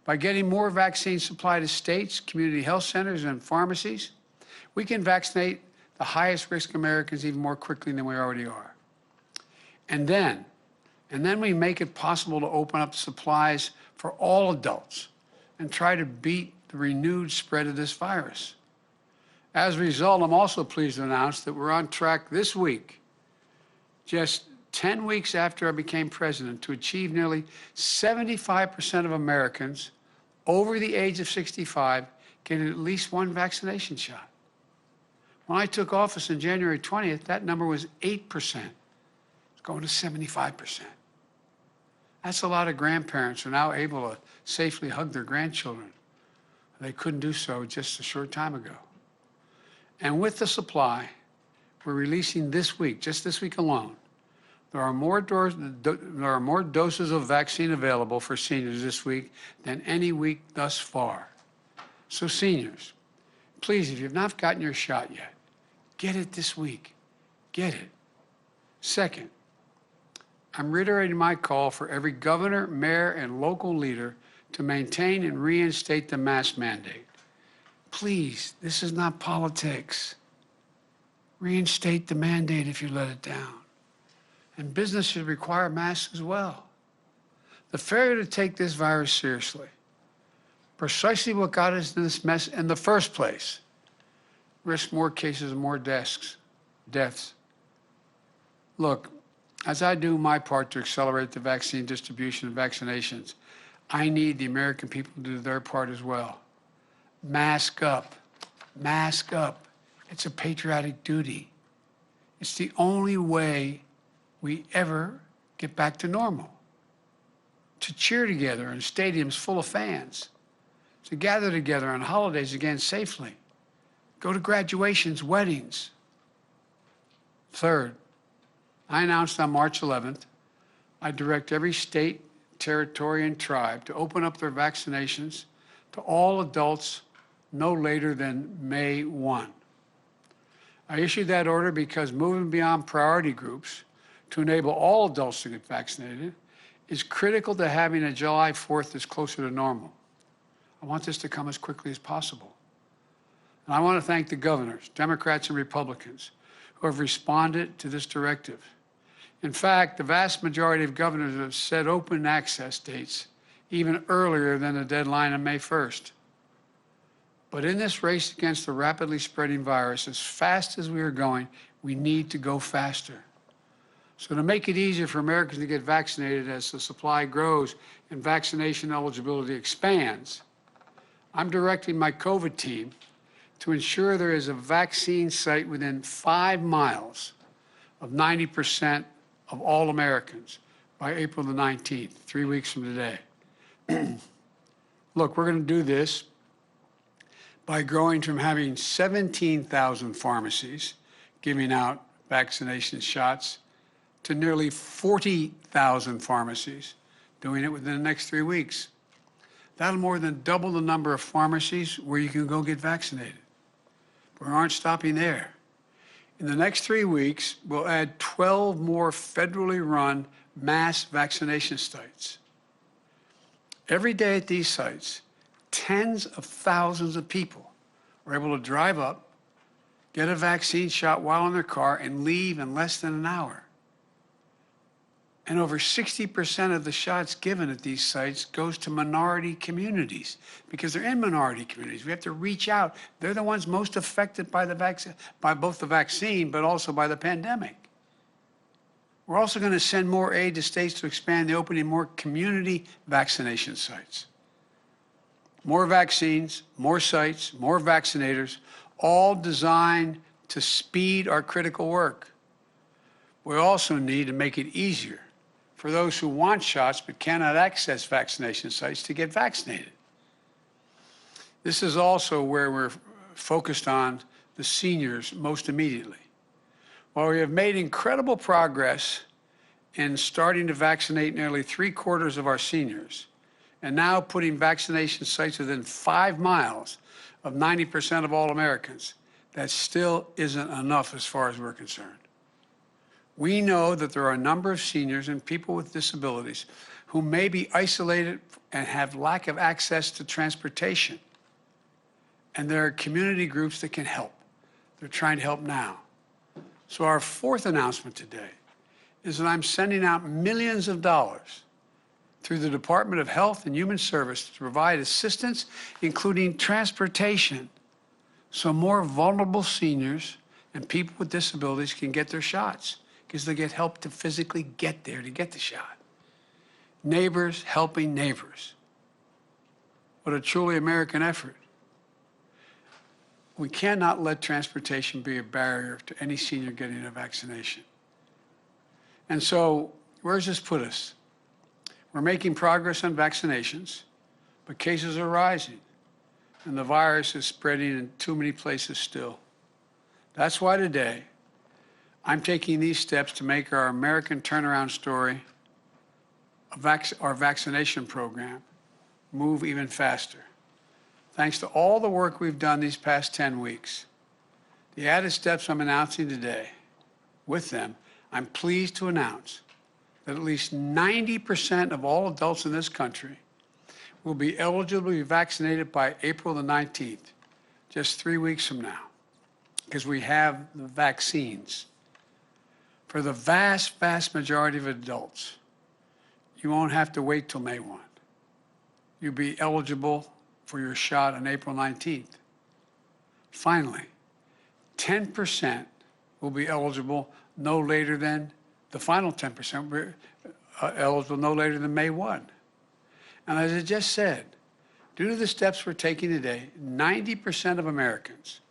By getting more vaccine supply to states, community health centers, and pharmacies, we can vaccinate the highest risk Americans even more quickly than we already are. And then we make it possible to open up supplies for all adults and try to beat the renewed spread of this virus. As a result, I'm also pleased to announce that we're on track this week, just 10 weeks after I became president, to achieve nearly 75% of Americans over the age of 65 getting at least one vaccination shot. When I took office on January 20th, that number was 8%. It's going to 75%. That's a lot of grandparents who are now able to safely hug their grandchildren. They couldn't do so just a short time ago. And with the supply we're releasing this week, just this week alone, there are more doses of vaccine available for seniors this week than any week thus far. So seniors, please, if you've not gotten your shot yet, get it this week. Get it. Second, I'm reiterating my call for every governor, mayor, and local leader to maintain and reinstate the mask mandate. Please, this is not politics. Reinstate the mandate if you let it down. And business should require masks as well. The failure to take this virus seriously, precisely what got us in this mess in the first place, risks more cases and more deaths. Look, as I do my part to accelerate the vaccine distribution and vaccinations, I need the American people to do their part as well. Mask up. Mask up. It's a patriotic duty. It's the only way we ever get back to normal. To cheer together in stadiums full of fans. To gather together on holidays again safely. Go to graduations, weddings. Third, I announced on March 11th, I direct every state, territory, and tribe to open up their vaccinations to all adults no later than May 1. I issued that order because moving beyond priority groups to enable all adults to get vaccinated is critical to having a July 4th that's closer to normal. I want this to come as quickly as possible. And I want to thank the governors, Democrats and Republicans, who have responded to this directive. In fact, the vast majority of governors have set open access dates even earlier than the deadline on May 1st. But in this race against the rapidly spreading virus, as fast as we are going, we need to go faster. So to make it easier for Americans to get vaccinated as the supply grows and vaccination eligibility expands, I'm directing my COVID team to ensure there is a vaccine site within 5 miles of 90% of all Americans by April the 19th, 3 weeks from today. Look, we're going to do this by growing from having 17,000 pharmacies giving out vaccination shots to nearly 40,000 pharmacies doing it within the next 3 weeks. That'll more than double the number of pharmacies where you can go get vaccinated. But we aren't stopping there. In the next 3 weeks, we'll add 12 more federally run mass vaccination sites. Every day at these sites, tens of thousands of people are able to drive up, get a vaccine shot while in their car, and leave in less than an hour. And over 60% of the shots given at these sites goes to minority communities because they're in minority communities. We have to reach out. They're the ones most affected by the vaccine, by both the vaccine, but also by the pandemic. We're also going to send more aid to states to expand the opening more community vaccination sites. More vaccines, more sites, more vaccinators, all designed to speed our critical work. We also need to make it easier for those who want shots but cannot access vaccination sites to get vaccinated. This is also where we're focused on the seniors most immediately. While we have made incredible progress in starting to vaccinate nearly 3/4 of our seniors, and now putting vaccination sites within 5 miles of 90% of all Americans, that still isn't enough as far as we're concerned. We know that there are a number of seniors and people with disabilities who may be isolated and have lack of access to transportation. And there are community groups that can help. They're trying to help now. So our fourth announcement today is that I'm sending out millions of dollars through the Department of Health and Human Services to provide assistance, including transportation, so more vulnerable seniors and people with disabilities can get their shots because they get help to physically get there to get the shot. Neighbors helping neighbors. What a truly American effort. We cannot let transportation be a barrier to any senior getting a vaccination. And so, where does this put us? We're making progress on vaccinations, but cases are rising, and the virus is spreading in too many places still. That's why today, I'm taking these steps to make our American turnaround story, our vaccination program, move even faster. Thanks to all the work we've done these past 10 weeks, the added steps I'm announcing today, with them, I'm pleased to announce that at least 90% of all adults in this country will be eligible to be vaccinated by April the 19th, just 3 weeks from now, because we have the vaccines. For the vast, vast majority of adults, you won't have to wait till May 1. You'll be eligible for your shot on April 19th. Finally, 10% will be eligible no later than, the final 10% will be eligible no later than May 1. And as I just said, due to the steps we're taking today, 90% of Americans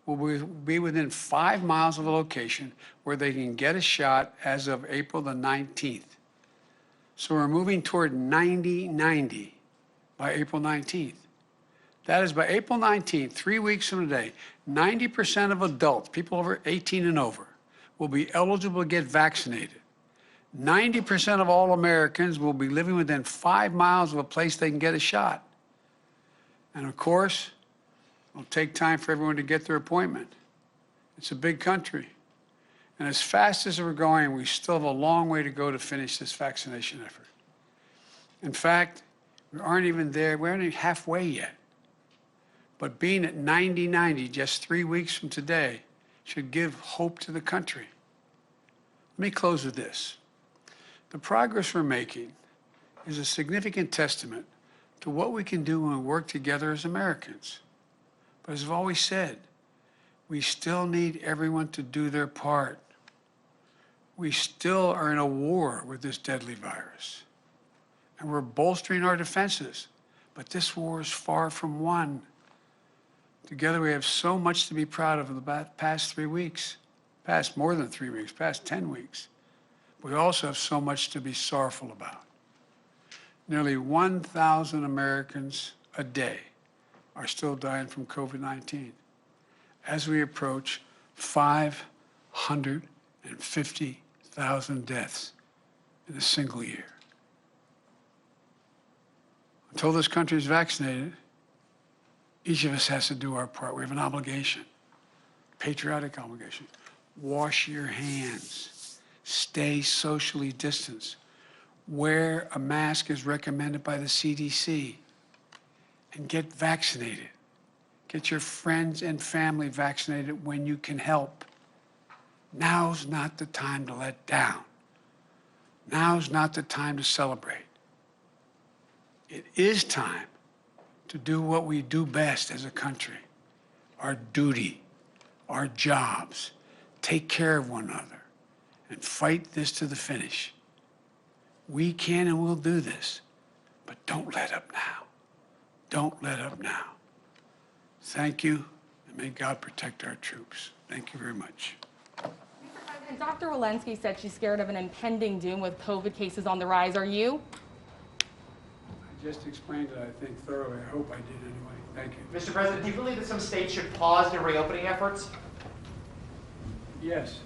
will be within 5 miles of a location where they can get a shot as of April the 19th. So we're moving toward 90-90 by April 19th. That is, by April 19th, 3 weeks from today, 90% of adults, people over 18 and over, will be eligible to get vaccinated. 90% of all Americans will be living within 5 miles of a place they can get a shot. And of course, it'll take time for everyone to get their appointment. It's a big country. And as fast as we're going, we still have a long way to go to finish this vaccination effort. In fact, we aren't even there, we aren't even halfway yet. But being at 90-90 just 3 weeks from today should give hope to the country. Let me close with this. The progress we're making is a significant testament to what we can do when we work together as Americans. But as I've always said, we still need everyone to do their part. We still are in a war with this deadly virus. And we're bolstering our defenses. But this war is far from won. Together we have so much to be proud of in the past 3 weeks, past more than 3 weeks, past 10 weeks. We also have so much to be sorrowful about. Nearly 1,000 Americans a day are still dying from COVID-19 as we approach 550,000 deaths in a single year. Until this country is vaccinated, each of us has to do our part. We have an obligation, patriotic obligation. Wash your hands. Stay socially distanced. Wear a mask as recommended by the CDC. And get vaccinated. Get your friends and family vaccinated when you can help. Now's not the time to let down. Now's not the time to celebrate. It is time to do what we do best as a country, our duty, our jobs, take care of one another, and fight this to the finish. We can and will do this, but don't let up now. Don't let up now. Thank you, and may God protect our troops. Thank you very much. And Dr. Walensky said she's scared of an impending doom with COVID cases on the rise. Are you? I just explained it, I think, thoroughly. I hope I did anyway. Thank you. Mr. President, do you believe that some states should pause their reopening efforts? Yes.